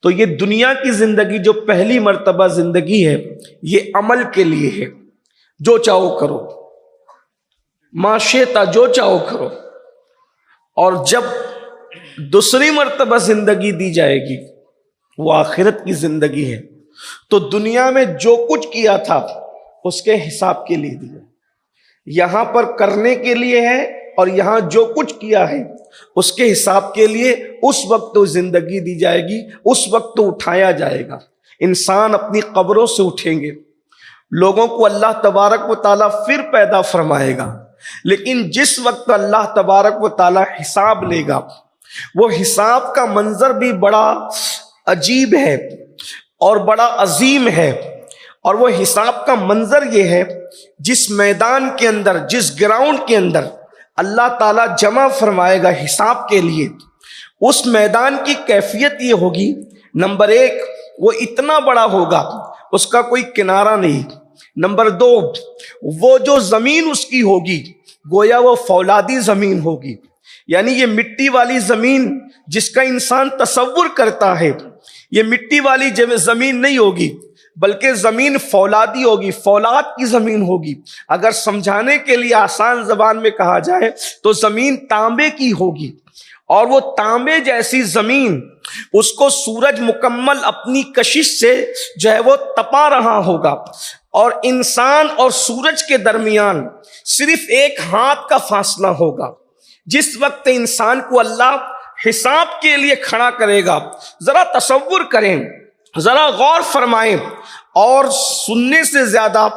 تو یہ دنیا کی زندگی جو پہلی مرتبہ زندگی ہے یہ عمل کے لیے ہے، جو چاہو کرو، معاشیتا جو چاہو کرو. اور جب دوسری مرتبہ زندگی دی جائے گی وہ آخرت کی زندگی ہے، تو دنیا میں جو کچھ کیا تھا اس کے حساب کے لیے دیا، یہاں پر کرنے کے لیے ہے اور یہاں جو کچھ کیا ہے اس کے حساب کے لیے اس وقت تو زندگی دی جائے گی، اس وقت تو اٹھایا جائے گا. انسان اپنی قبروں سے اٹھیں گے، لوگوں کو اللہ تبارک و تعالیٰ پھر پیدا فرمائے گا، لیکن جس وقت اللہ تبارک و تعالیٰ حساب لے گا وہ حساب کا منظر بھی بڑا عجیب ہے اور بڑا عظیم ہے. اور وہ حساب کا منظر یہ ہے، جس میدان کے اندر، جس گراؤنڈ کے اندر اللہ تعالیٰ جمع فرمائے گا حساب کے لیے، اس میدان کی کیفیت یہ ہوگی، نمبر ایک وہ اتنا بڑا ہوگا اس کا کوئی کنارہ نہیں. نمبر دو، وہ جو زمین اس کی ہوگی گویا وہ فولادی زمین ہوگی، یعنی یہ مٹی والی زمین جس کا انسان تصور کرتا ہے یہ مٹی والی زمین نہیں ہوگی، بلکہ زمین فولادی ہوگی، فولاد کی زمین ہوگی. اگر سمجھانے کے لیے آسان زبان میں کہا جائے تو زمین تانبے کی ہوگی، اور وہ تانبے جیسی زمین اس کو سورج مکمل اپنی کشش سے جو ہے وہ تپا رہا ہوگا، اور انسان اور سورج کے درمیان صرف ایک ہاتھ کا فاصلہ ہوگا. جس وقت انسان کو اللہ حساب کے لیے کھڑا کرے گا، ذرا تصور کریں، ذرا غور فرمائیں، اور سننے سے زیادہ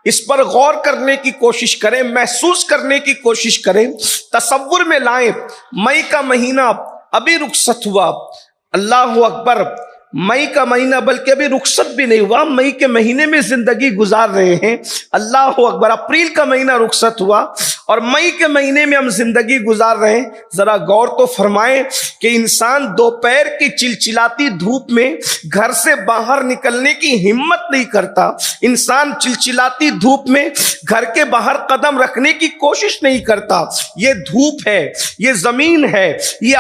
اس پر غور کرنے کی کوشش کریں، محسوس کرنے کی کوشش کریں. تصور میں لائیں، مئی کا مہینہ ابھی رخصت ہوا، اللہ اکبر، مئی کا مہینہ بلکہ ابھی رخصت بھی نہیں ہوا، مئی کے مہینے میں زندگی گزار رہے ہیں، اللہ اکبر. اپریل کا مہینہ رخصت ہوا اور مئی کے مہینے میں ہم زندگی گزار رہے ہیں. ذرا غور تو فرمائیں کہ انسان دوپہر کی چلچلاتی دھوپ میں گھر سے باہر نکلنے کی ہمت نہیں کرتا، انسان چلچلاتی دھوپ میں گھر کے باہر قدم رکھنے کی کوشش نہیں کرتا. یہ دھوپ ہے، یہ زمین ہے، یہ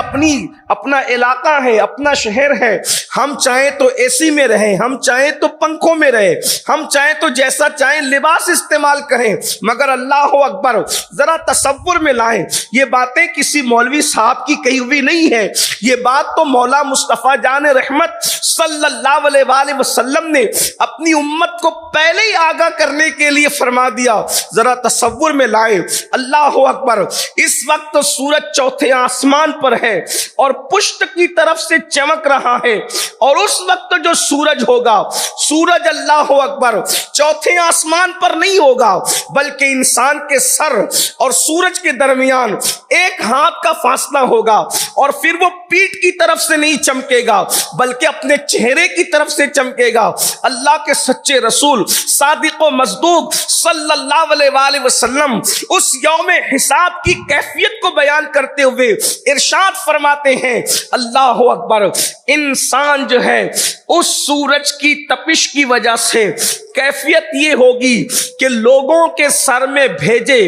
اپنا علاقہ ہے، اپنا شہر ہے. ہم چاہیں تو اے سی میں رہیں، ہم چاہیں تو پنکھوں میں رہیں، ہم چاہیں تو جیسا چاہیں لباس استعمال کریں، مگر اللہ اکبر ذرا تصور میں لائیں. یہ باتیں کسی مولوی صاحب کی کہی ہوئی نہیں ہے، یہ بات تو مولا مصطفیٰ جان رحمت صلی اللہ علیہ وآلہ وسلم نے اپنی امت کو پہلے ہی آگاہ کرنے کے لیے فرما دیا. ذرا تصور میں لائیں، اللہ اکبر. اس وقت سورج چوتھے آسمان پر ہے اور پشت کی طرف سے چمک رہا ہے، اور اس وقت جو سورج ہوگا، سورج اللہ اکبر چوتھے آسمان پر نہیں ہوگا، بلکہ انسان کے سر اور سورج کے درمیان ایک ہاتھ کا فاصلہ ہوگا، اور پھر وہ پیٹھ کی طرف سے نہیں چمکے گا بلکہ اپنے چہرے کی طرف سے چمکے گا. اللہ کے سچے رسول صادق و مصدوق صلی اللہ علیہ وآلہ وسلم اس یوم حساب کی کیفیت کو بیان کرتے ہوئے ارشاد فرماتے ہیں، اللہ اکبر، انسان جو ہے اس سورج کی تپش کی وجہ سے کیفیت یہ ہوگی کہ لوگوں کے سر میں بھیجے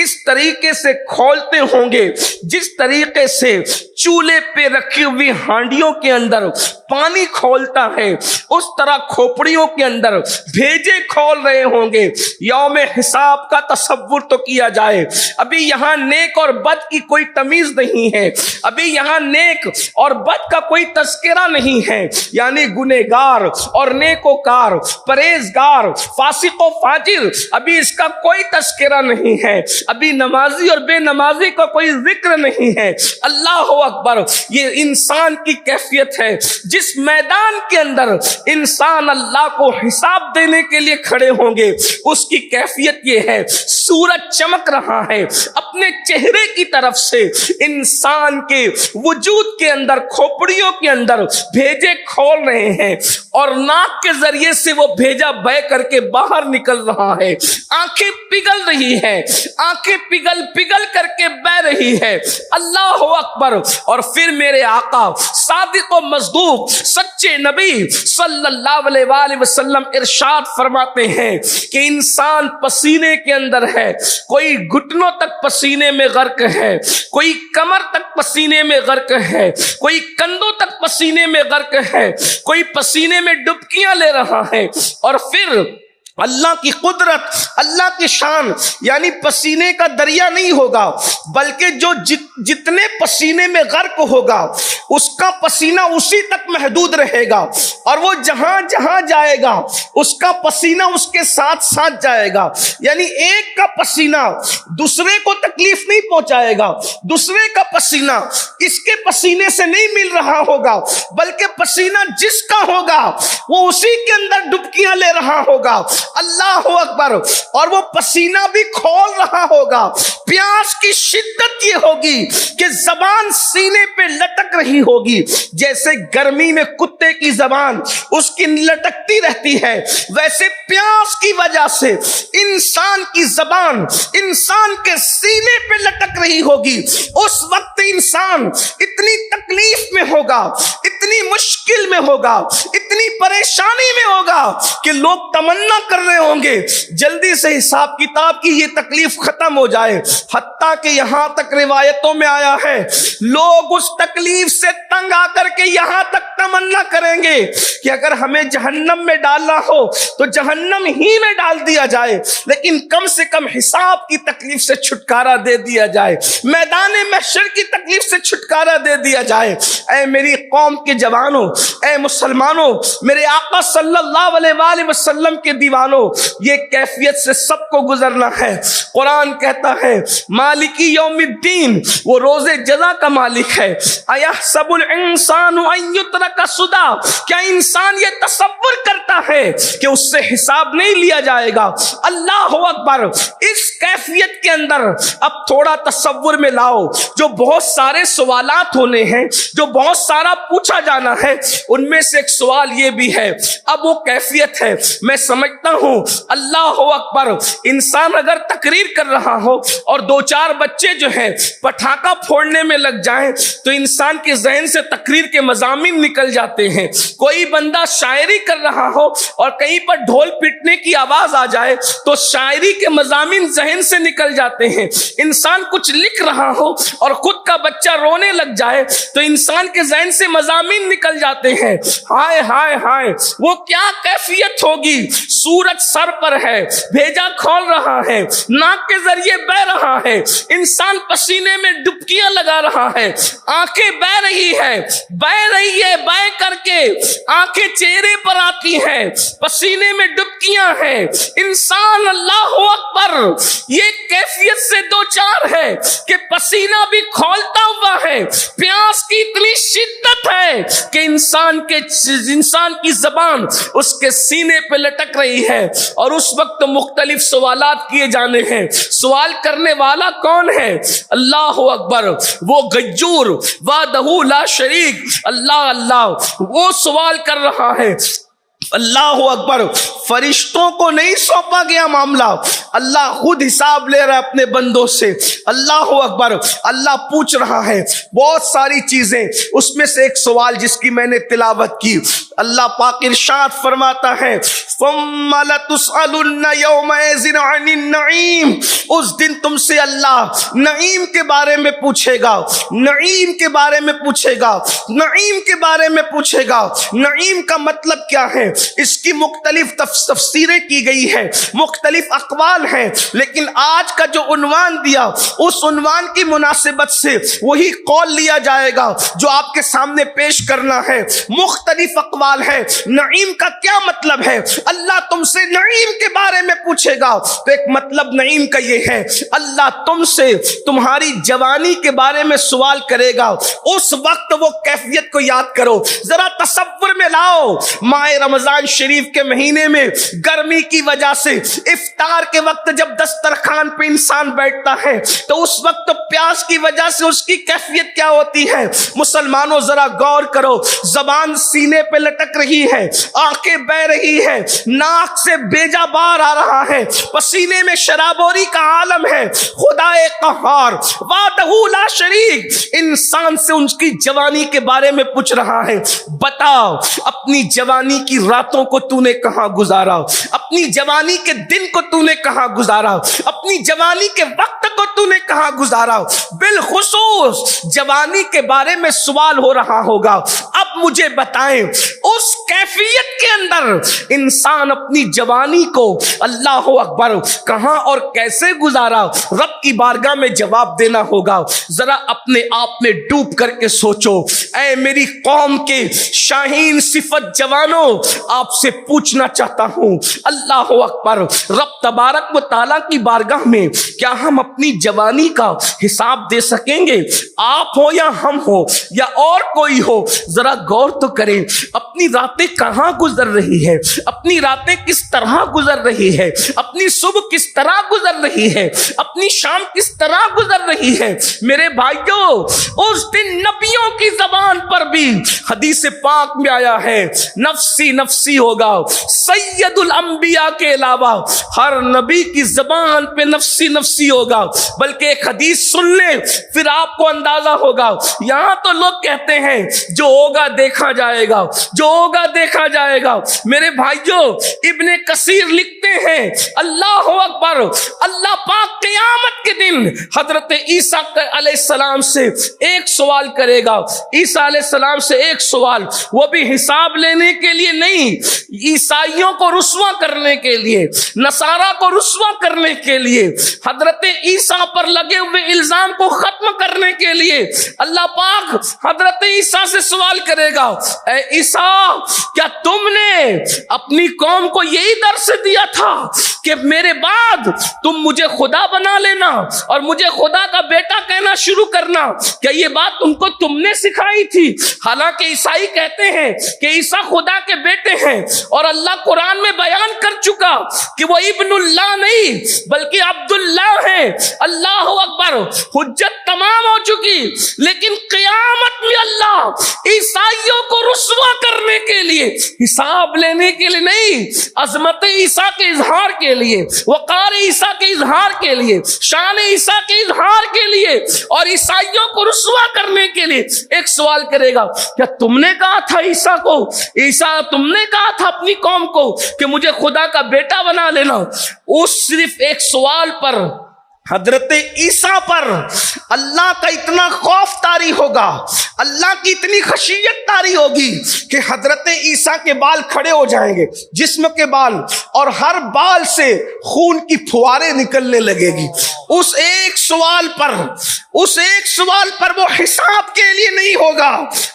اس طریقے سے کھولتے ہوں گے جس طریقے سے چولہے پہ رکھی ہوئی ہانڈیوں کے اندر پانی کھولتا ہے، اس طرح کھوپڑیوں کے اندر بھیجے کھول رہے ہوں گے. یوم حساب کا تصور تو کیا جائے، ابھی یہاں نیک اور بد کی کوئی تمیز نہیں ہے، ابھی یہاں نیک اور بد کا کوئی تذکرہ نہیں ہے، یعنی گنہگار اور نیکوکار، پرہیزگار، فاسق و فاجر، ابھی اس کا کوئی تذکرہ نہیں ہے، ابھی نمازی اور بے نمازی کا کوئی ذکر نہیں ہے. اللہ اکبر، یہ انسان کی کیفیت ہے جس میدان کے اندر انسان اللہ کو حساب دینے کے لیے کھڑے ہوں گے. اس کی کیفیت یہ ہے، سورج چمک رہا ہے، اپنے چہرے کی طرف سے انسان کے وجود کے اندر، کھوپڑیوں کے اندر بھیجے کھول رہے ہیں، اور ناک کے ذریعے سے وہ بھیجا بیک کر کے باہر نکل رہا ہے، آنکھیں پگھل رہی ہیں، آنکھیں پگھل پگھل کر کے بہ رہی ہے۔ اللہ اکبر۔ اور پھر میرے آقا صادق و مصدوق سچے نبی صلی اللہ علیہ وآلہ وسلم ارشاد فرماتے ہیں کہ انسان پسینے کے اندر ہے، کوئی گھٹنوں تک پسینے میں غرق ہے، کوئی کمر تک پسینے میں غرق ہے، کوئی کندھوں تک پسینے میں غرق ہے، کوئی پسینے میں ڈبکیاں لے رہا ہے۔ اور پھر اللہ کی قدرت، اللہ کی شان، یعنی پسینے کا دریا نہیں ہوگا، بلکہ جو جتنے پسینے میں غرق ہوگا اس کا پسینہ اسی تک محدود رہے گا، اور وہ جہاں جہاں جائے گا اس کا پسینہ اس کے ساتھ ساتھ جائے گا۔ یعنی ایک کا پسینہ دوسرے کو تکلیف نہیں پہنچائے گا، دوسرے کا پسینہ اس کے پسینے سے نہیں مل رہا ہوگا، بلکہ پسینہ جس کا ہوگا وہ اسی کے اندر ڈبکیاں لے رہا ہوگا۔ اللہ اکبر۔ اور وہ پسینہ بھی کھول رہا ہوگا۔ پیاس کی شدت یہ ہوگی کہ زبان سینے پہ لٹک رہی ہوگی، جیسے گرمی میں کتے کی زبان اس کی لٹکتی رہتی ہے، ویسے پیاس کی وجہ سے انسان کی زبان انسان کے سینے پہ لٹک رہی ہوگی۔ اس وقت انسان اتنی تکلیف میں ہوگا، اتنی مشکل میں ہوگا، اتنی پریشانی میں ہوگا کہ لوگ تمنا کر رہے ہوں گے جلدی سے حساب کتاب کی یہ تکلیف ختم ہو جائے۔ حتیٰ کہ یہاں تک روایتوں میں آیا ہے لوگ اس تکلیف سے تنگ آ کر کے یہاں تک تمنا کریں گے کہ اگر ہمیں جہنم میں ڈالنا ہو تو جہنم ہی میں ڈال دیا جائے، لیکن کم سے کم حساب کی تکلیف سے چھٹکارا دے دیا جائے، میدان محشر کی تکلیف سے چھٹکارا دے دیا جائے۔ اے میری قوم کے جوانوں، اے مسلمانوں، میرے آقا صلی اللہ علیہ وآلہ وسلم کے دیوانوں، یہ کیفیت سے سب کو گزرنا ہے۔ قرآن کہتا ہے مالکی یوم الدین، وہ روز جزا کا مالک ہے۔ ایحسب الانسان ان یترک سدی، کیا انسان یہ تصور کرتا ہے کہ اس سے حساب نہیں لیا جائے گا؟ اللہ اکبر۔ اس کیفیت کے اندر اب تھوڑا تصور میں لاؤ، جو بہت سارے سوالات ہونے ہیں، جو بہت سارا پوچھا جانا ہے، ان میں سے ایک سوال یہ بھی ہے۔ اب وہ کیفیت ہے، میں سمجھتا ہوں اللہ اکبر، انسان اگر تقریر کر رہا ہو اور دو چار بچے جو ہیں پٹاخہ پھوڑنے میں لگ جائیں تو انسان کے ذہن سے تقریر کے مضامین نکل جاتے ہیں۔ کوئی بندہ شاعری کر رہا ہو اور کہیں پر ڈھول پیٹنے کی آواز آ جائے تو شاعری کے مضامین ذہن سے نکل جاتے ہیں۔ انسان کچھ لکھ رہا ہو اور خود کا بچہ رونے لگ جائے تو انسان کے ذہن سے مضامین نکل جاتے ہیں۔ ہائے ہائے ہائے، وہ کیا کیفیت ہوگی؟ سورج سر پر ہے، بھیجا کھول رہا ہے، ناک کے ذریعے بہ رہا ہے، انسان پسینے میں ڈبکیاں لگا رہا ہے، آنکھیں بہ رہی ہے، بہ کر کے آنکھیں چہرے پر آتی ہیں، پسینے میں ڈبکیاں ہیں، انسان اللہ اکبر یہ کیفیت سے دو چار ہے کہ پسینہ بھی کھولتا ہوا ہے، پیاس کی اتنی شدت ہے کہ انسان کی زبان اس کے سینے پہ لٹک رہی ہے، اور اس وقت مختلف سوالات کیے جانے ہیں۔ سوال کرنے والا کون ہے؟ اللہ اکبر، وہ غیور وحدہ لا شریک، اللہ وہ سوال کر رہا ہے۔ اللہ اکبر، فرشتوں کو نہیں سونپا گیا معاملہ، اللہ خود حساب لے رہا ہے اپنے بندوں سے۔ اللہ اکبر، اللہ پوچھ رہا ہے بہت ساری چیزیں، اس میں سے ایک سوال جس کی میں نے تلاوت کی، اللہ پاک ارشاد فرماتا ہے ثم لتسألن یومئذ عن النعیم، اس دن تم سے اللہ نعیم کے بارے میں پوچھے گا، نعیم کے بارے میں پوچھے گا، نعیم کے بارے میں پوچھے گا۔ نعیم کا مطلب کیا ہے؟ اس کی مختلف تفسیریں کی گئی ہے، مختلف اقوال ہیں، لیکن آج کا جو عنوان دیا اس عنوان کی مناسبت سے وہی قول لیا جائے گا جو آپ کے سامنے پیش کرنا ہے۔ مختلف اقوال ہے، نعیم کا کیا مطلب ہے؟ اللہ تم سے نعیم کے بارے میں پوچھے گا تو ایک مطلب نعیم کا یہ ہے اللہ تم سے تمہاری جوانی کے بارے میں سوال کرے گا۔ اس وقت وہ کیفیت کو یاد کرو، ذرا تصور میں لاؤ، ماہ رمضان شریف کے مہینے میں گرمی کی وجہ سے افطار کے وقت جب دسترخوان پہ انسان بیٹھتا ہے تو اس وقت پیاس کی وجہ سے اس کی کیفیت کیا ہوتی ہے؟ مسلمانوں ذرا غور کرو، زبان سینے پہ لٹک رہی ہے، آنکھیں بہ رہی ہے، ناک سے بیجا بار آ رہا ہے, پسینے میں شرابوری کا عالم ہے. خدا قہار وحدہ لا شریک انسان سے ان کی جوانی کے بارے میں پوچھ رہا ہے, بتاؤ اپنی جوانی کی راتوں کو تو نے کہاں گزارا, اپنی جوانی کے دن کو تو نے کہاں گزارا, اپنی جوانی کے وقت کو تو نے کہاں گزارا. بالخصوص جوانی کے بارے میں سوال ہو رہا ہوگا. اب مجھے بتائیں اس کیفیت کے اندر انسان اپنی جوانی کو اللہ اکبر کہاں اور کیسے گزارا, رب کی بارگاہ میں جواب دینا ہوگا. ذرا اپنے آپ میں ڈوب کر کے سوچو. اے میری قوم کے شاہین صفت جوانوں, آپ سے پوچھنا چاہتا ہوں, اللہ اکبر, رب تبارک و تعالیٰ کی بارگاہ میں کیا ہم اپنی جوانی کا حساب دے سکیں گے؟ آپ ہو یا ہم ہو یا اور کوئی ہو, ذرا غور تو کریں. اپنی راتیں کہاں گزر رہی ہے, اپنی راتیں کس طرح گزر رہی ہے, اپنی صبح کس طرح گزر رہی ہے, اپنی شام کس طرح گزر رہی ہے. میرے بھائیوں, اس دن نبیوں کی زبان پر بھی حدیث پاک میں آیا ہے نفسی نفسی ہوگا. سید الانبیاء کے علاوہ ہر نبی کی زبان پہ نفسی نفسی ہوگا. بلکہ ایک حدیث سن لیں پھر آپ کو اندازہ ہوگا. یہاں تو لوگ کہتے ہیں جو ہوگا دیکھا جائے گا, جو ہوگا دیکھا جائے گا. میرے بھائیوں, ابن کثیر لکھتے ہیں اللہ اکبر, اللہ پاک قیامت کے دن حضرت عیسیٰ علیہ السلام سے ایک سوال کرے گا. عیسیٰ علیہ السلام سے ایک سوال, وہ بھی حساب لینے کے لیے نہیں, عیسائیوں کو رسوا کرنے کے لیے, نصارہ کو رسوا کرنے کے لیے, حضرت عیسیٰ پر لگے ہوئے الزام کو ختم کرنے کے لیے اللہ پاک حضرت عیسیٰ سے سوال کرے گا, اے عیسیٰ کیا تم نے اپنی قوم کو یہی درس دیا تھا کہ میرے بعد تم مجھے خدا بنا لینا اور مجھے خدا کا بیٹا کہنا شروع کرنا؟ کیا یہ بات تم نے سکھائی تھی؟ حالانکہ عیسائی کہتے ہیں کہ عیسیٰ خدا کے بیٹے ہیں, اور اللہ قرآن میں بیان کر چکا کہ وہ ابن اللہ نہیں بلکہ عبداللہ ہے. اللہ اکبر, حجت تمام ہو چکی, لیکن قیامت میں اللہ عیسائیوں کو رسوا کرنے کے لیے, حساب لینے کے لیے نہیں, عظمت عیسیٰ کے اظہار کے لیے, وقار عیسیٰ کے اظہار کے لیے, شان عیسیٰ کے اظہار کے لیے اور عیسائیوں کو رسوا کرنے کے لیے ایک سوال کرے گا. کیا تم نے کہا تھا عیسیٰ کو, عیسیٰ تم نے کہا تھا اپنی قوم کو کہ مجھے خدا کا بیٹا بنا لینا؟ اس صرف ایک سوال پر حضرت عیسیٰ پر اللہ کا اتنا خوف طاری ہوگا, اللہ کی اتنی خشیت طاری ہوگی کہ حضرت عیسیٰ کے بال کھڑے ہو جائیں گے, جسم کے بال, اور ہر بال سے خون کی پھواریں نکلنے لگے گی. اس ایک سوال پر وہ حساب کے لیے نہیں ہوگا.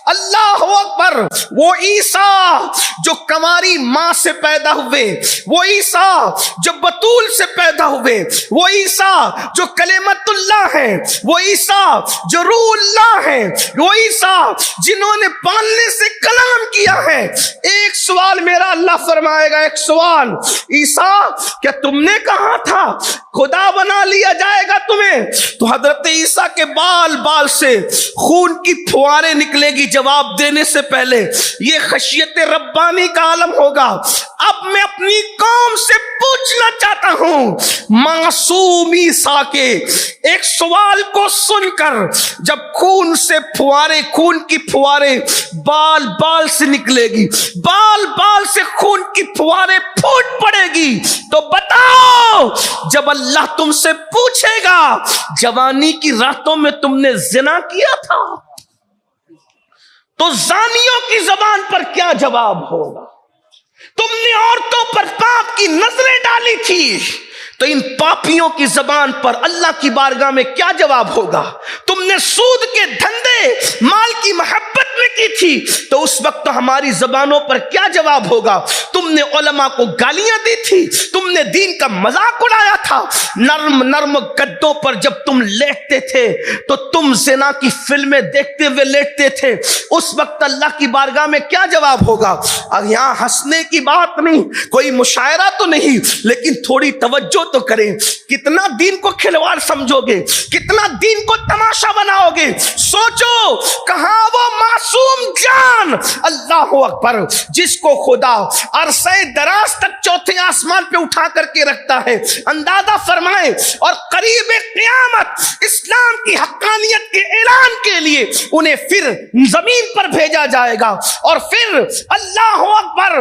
اللہ اکبر, وہ عیسیٰ جو کنواری ماں سے پیدا ہوئے, وہ عیسیٰ جو بتول سے پیدا ہوئے, وہ عیسیٰ جو کلمت اللہ ہے, وہ عیسیٰ جو روح اللہ ہے, وہ عیسیٰ جنہوں نے پالنے سے کلام کیا ہے. ایک سوال میرا اللہ فرمائے گا, ایک سوال, عیسیٰ کیا تم نے کہا تھا خدا بنا لیا جائے گا تمہیں؟ تو حضرت عیسیٰ کے بال سے خون کی پھواریں نکلے گی جواب دینے سے پہلے. یہ خشیت ربانی کا عالم ہوگا. اب میں اپنی قوم سے پوچھنا چاہتا ہوں, معصوم عیسیٰ کے ایک سوال کو سن کر جب خون کی پھواریں بال سے نکلے گی, بال سے خون کی پھواریں پھوٹ پڑے گی, تو بتاؤ جب اللہ تم سے پوچھے گا جوانی کی راتوں میں تم نے زنا کیا تھا, تو زانیوں کی زبان پر کیا جواب ہوگا؟ تم نے عورتوں پر پاپ کی نظریں ڈالی تھی, تو ان پاپیوں کی زبان پر اللہ کی بارگاہ میں کیا جواب ہوگا؟ تم نے سود کے دھندے مال کی محبت میں کی تھی, تو اس وقت ہماری زبانوں پر کیا جواب ہوگا؟ تم نے علماء کو گالیاں دی تھی, تم نے دین کا مذاق اڑایا تھا, نرم گدوں پر جب تم لیٹتے تھے تو تم زنا کی فلمیں دیکھتے ہوئے لیٹتے تھے, اس وقت اللہ کی بارگاہ میں کیا جواب ہوگا؟ اب یہاں ہنسنے کی بات نہیں, کوئی مشاعرہ تو نہیں, لیکن تھوڑی توجہ تو کریں. کتنا دین کو کھلواڑ سمجھو گے, کتنا دین کو تماشا بناؤ گے؟ سوچو کہاں وہ معصوم جان, اللہ اکبر, جس کو خدا عرصہ دراز تک چوتھے آسمان پہ اٹھا کر کے رکھتا ہے. اندازہ فرمائیں. اور قریب قیامت اسلام کی حقانیت کے اعلان کے لیے انہیں پھر زمین پر بھیجا جائے گا. اور پھر اللہ اکبر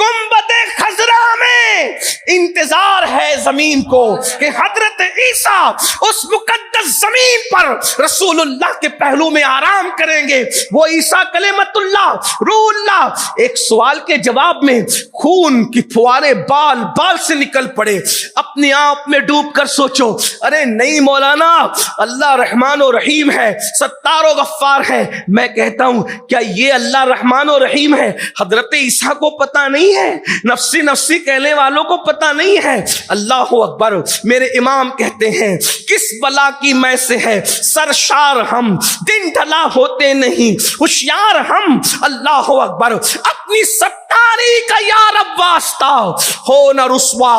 گنبد خضرا میں انتظار ہے زمین کو کہ حضرت عیسیٰ اس مقدس زمین پر رسول اللہ کے پہلو میں آرام کریں گے. وہ عیسیٰ کلمت اللہ روح اللہ. ایک سوال کے جواب میں خون کی فوارے بال بال سے نکل پڑے. اپنے آپ میں ڈوب کر سوچو, ارے نہیں مولانا, اللہ رحمان و رحیم ہے, ستار و غفار ہے. میں کہتا ہوں کیا یہ اللہ رحمان و رحیم ہے حضرت عیسیٰ کو پتا نہیں ہے؟ نفسی نفسی کہنے والوں کو پتا نہیں ہے؟ اللہ اکبر. میرے امام کہتے ہیں کس بلا کی میں سے ہے سرشار ہم, دن ڈھلا ہوتے نہیں ہوشیار ہم. اللہ اکبر. اپنی ستاری کا یا رب واسطہ ہو نہ رسوا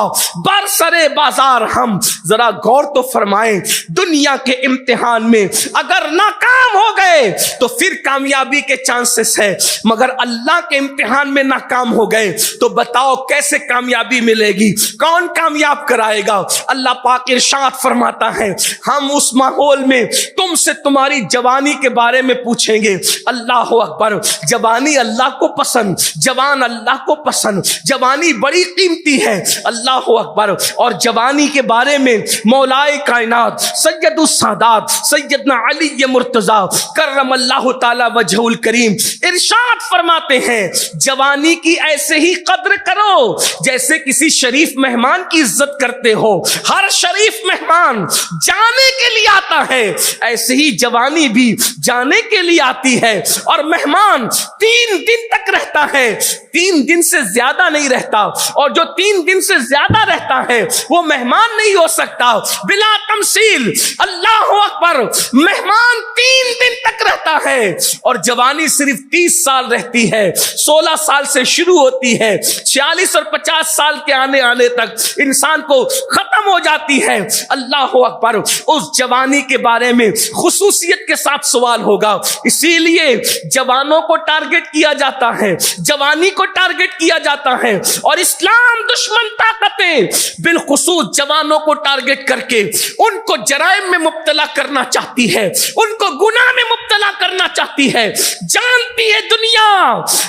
برسرے بازار ہم. ذرا غور تو فرمائیں, دنیا کے امتحان میں اگر ناکام ہو گئے تو پھر کامیابی کے چانسز ہے, مگر اللہ کے امتحان میں ناکام ہو گئے تو بتاؤ کیسے کامیابی ملے گی؟ کون کامیاب کرائے گا؟ اللہ پاک ارشاد فرماتا ہے ہم اس ماحول میں تم سے تمہاری جوانی کے بارے میں پوچھیں گے. اللہ اکبر. جوانی اللہ کو پسند, جوان اللہ کو پسند, جوانی بڑی قیمتی ہے. اللہ اکبر. اور جوانی کے بارے میں مولائے کائنات سید السادات سیدنا علی مرتضیٰ کرم اللہ تعالی وجہ الکریم ارشاد فرماتے ہیں جوانی کی ایسے ہی قدر کرو جیسے کسی شریف مہمان کی عزت کرتے ہو. ہر شریف مہمان جانے کے لیے آتا ہے, ایسے ہی جوانی بھی جانے کے لیے آتی ہے. اور مہمان 3 دن تک رہتا ہے, 3 دن سے زیادہ نہیں رہتا. اور جو 3 دن سے زیادہ رہتا ہے وہ مہمان نہیں ہو سکتا. بلا تمثیل اللہ اکبر. مہمان 3 دن تک رہتا ہے اور جوانی صرف 30 سال رہتی ہے. 16 سال سے شروع ہوتی ہے, 46 اور 50 سال کے آنے تک انسان کو ختم ہو جاتی ہے. اللہ اکبر. اس جوانی کے بارے میں خصوصیت کے ساتھ سوال ہوگا. اسی لیے جوانوں کو ٹارگٹ کیا جاتا ہے, جوانی کو ٹارگٹ کیا جاتا ہے. اور اسلام دشمن طاقتیں بالخصوص جوانوں کو ٹارگٹ کر کے ان کو جرائم میں مبتلا کرنا چاہتی ہے, ان کو گناہ میں مبتلا کرنا چاہتی ہے. جانتی ہے دنیا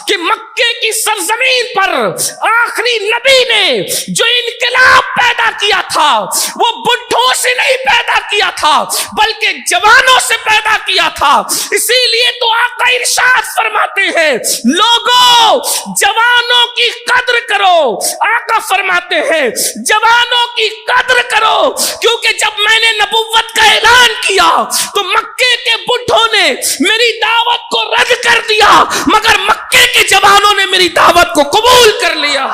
کہ مکے کی سرزمین پر آخری نبی نے جو انقلاب پیدا کیا تھا وہ بڈھوں سے نہیں پیدا کیا تھا بلکہ جوانوں سے پیدا کیا تھا. اسی لیے تو آقا ارشاد فرماتے ہیں لوگوں جوانوں کی قدر کرو. آقا فرماتے ہیں جوانوں کی قدر کرو, کیونکہ جب میں نے نبوت کا اعلان کیا تو مکے کے بڈھوں نے میری دعوت کو رد کر دیا مگر مکے کے جوانوں نے میری دعوت کو قبول کر لیا.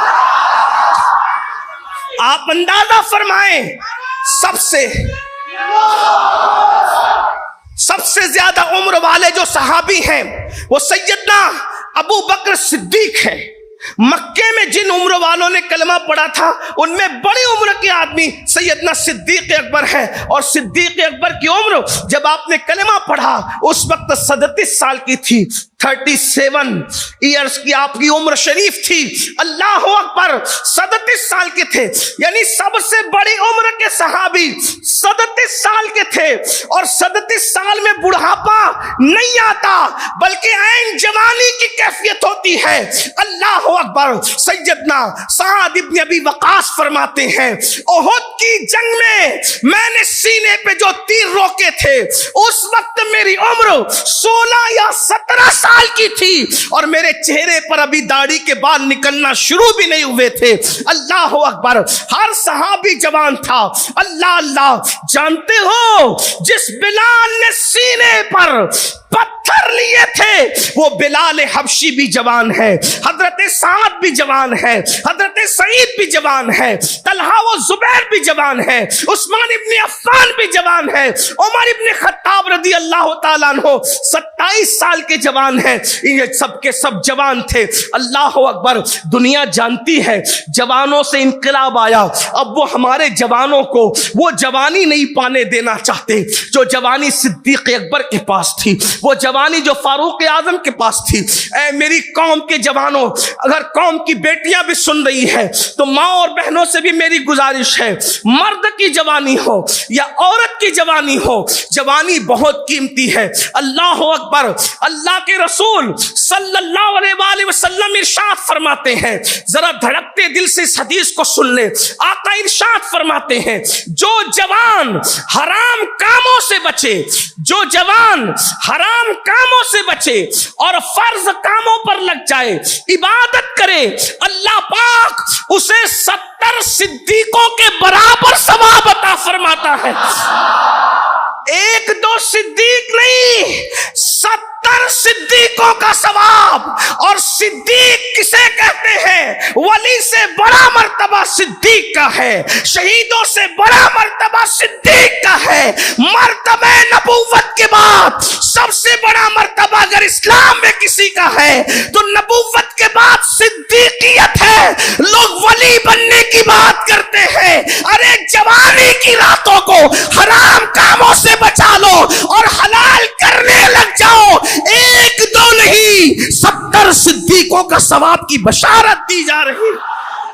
آپ اندازہ فرمائیں سب سے زیادہ عمر والے جو صحابی ہیں وہ سیدنا ابو بکر صدیق ہیں. مکے میں جن عمر والوں نے کلمہ پڑھا تھا ان میں بڑی عمر کے آدمی سیدنا صدیق اکبر ہے. اور صدیق اکبر کی عمر جب آپ نے کلمہ پڑھا اس وقت 37 سال کی تھی, 37 ایئرز کی آپ کی عمر شریف تھی. اللہ اکبر. 37 سال کے تھے, یعنی سب سے بڑی عمر کے صحابی 37 سال کے تھے. اور 37 سال میں بڑھاپا نہیں آتا بلکہ عین جوانی کی کیفیت ہوتی ہے. اللہ اکبر. سیدنا سعد ابن ابی وقاص فرماتے ہیں احد کی جنگ میں نے سینے پہ جو تیر روکے تھے اس وقت میری عمر 16 یا 17 سال کی تھی اور میرے چہرے پر ابھی داڑھی کے بال نکلنا شروع بھی نہیں ہوئے تھے. اللہ اکبر. ہر صحابی جوان تھا. اللہ اللہ. جانتے ہو جس بلال نے سینے پر پتھر لیے تھے وہ بلال حبشی بھی جوان ہے, حضرت سعد بھی جوان ہے, حضرت سعید بھی جوان ہے, طلحہ و زبیر بھی جوان ہے, عثمان ابن عفان بھی جوان ہے, عمر ابن خطاب رضی اللہ تعالیٰ عنہ 27 سال کے جوان ہیں. یہ سب کے سب جوان تھے. اللہ اکبر. دنیا جانتی ہے جوانوں سے انقلاب آیا. اب وہ ہمارے جوانوں کو وہ جوانی نہیں پانے دینا چاہتے جو جوانی صدیق اکبر کے پاس تھی, وہ جوانی جو فاروق اعظم کے پاس تھی. اے میری قوم کے جوانوں، اگر قوم کی بیٹیاں بھی سن رہی ہیں تو ماں اور بہنوں سے بھی میری گزارش ہے، مرد کی جوانی ہو یا عورت کی جوانی ہو، جوانی بہت قیمتی ہے. اللہ اکبر. اللہ کے رسول صلی اللہ علیہ وآلہ وسلم ارشاد فرماتے ہیں، ذرا دھڑکتے دل سے اس حدیث کو سن لے. آقا ارشاد فرماتے ہیں، جو جوان حرام کاموں سے بچے، جو جوان حرام کاموں سے بچے اور فرض کاموں پر لگ جائے، عبادت کرے، اللہ پاک اسے 70 صدیقوں کے برابر ثواب عطا فرماتا ہے. ایک دو صدیق نہیں، 70 صدیقوں کا ثواب. اور صدیق کسے کہتے ہیں؟ ولی سے بڑا مرتبہ صدیق کا ہے، شہیدوں سے بڑا مرتبہ صدیق کا ہے. مرتبہ نبوت کے بعد سب سے بڑا مرتبہ اگر اسلام میں کسی کا ہے تو نبوت کے بعد صدیقیت ہے. لوگ ولی بننے کی بات کرتے ہیں، ارے جوانی کی راتوں کو حرام کاموں سے بچا لو اور حلال کرنے لگ جاؤ. ایک دو نہیں، 70 صدیقوں کا ثواب کی بشارت دی جا رہی.